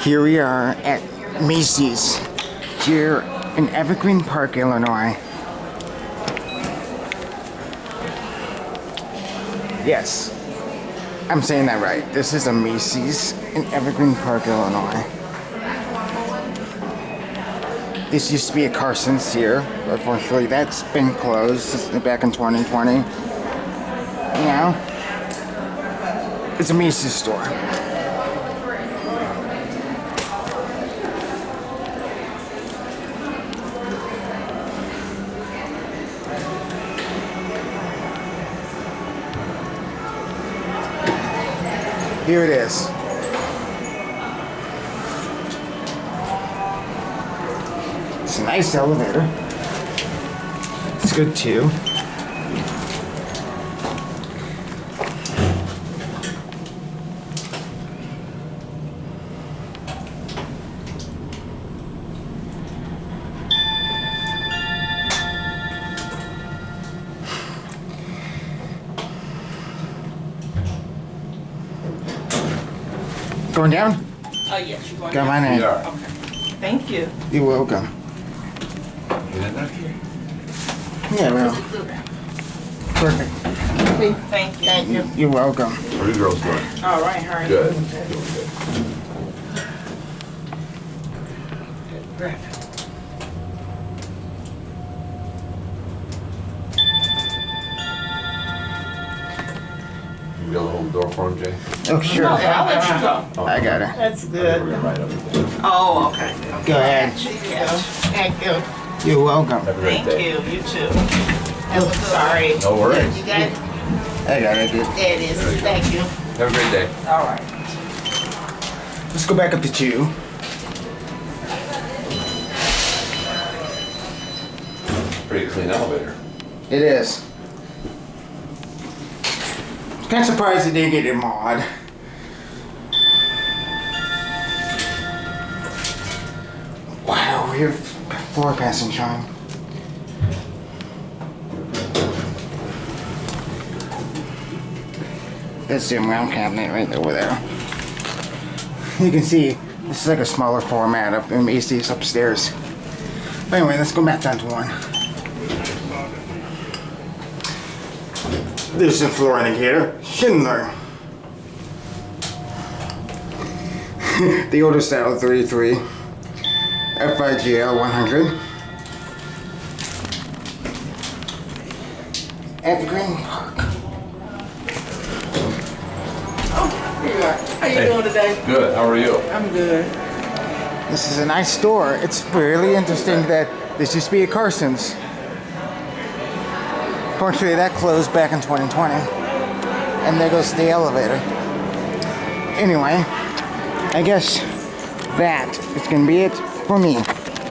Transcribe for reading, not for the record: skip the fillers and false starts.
Here we are at Macy's here in Evergreen Park, Illinois. Yes, I'm saying that right. This is a Macy's in Evergreen Park, Illinois. This used to be a Carson's here, but unfortunately that's been closed back in 2020. Now, it's a Macy's store. Here it is. It's a nice elevator. It's good too. Going down? Yes, you're going Got my name. Okay. Thank you. You're welcome. Yeah, well. Perfect. Thank you. Thank you. You're welcome. How are you girls doing? All right, how are you? Good. Good. You got a little door for him, Jay? Oh, sure. Okay, I'll let you go. I got it. That's We're good. gonna ride up there. Oh, okay. Go ahead. Thank you. You're welcome. Have a great Thank day. you. You too. Oh, sorry. No worries. You got it? I got it, dude. There it is. There you go. Thank you. Have a great day. All right. Let's go back up to 2. Pretty clean elevator. It is. Kind of surprised they didn't get a mod. Wow, weird floor passing shine. That's the round cabinet right over there. You can see this is like a smaller format up in Macy's upstairs. But anyway, let's go back down to 1. This is the floor indicator. Schindler. The older style 33. FIGL 100. Evergreen Park. Here you are. How you doing today? Good. How are you? I'm good. This is a nice store. It's really interesting that this used to be a Carson's. Fortunately, that closed back in 2020. And there goes the elevator. Anyway, I guess that is going to be it for me.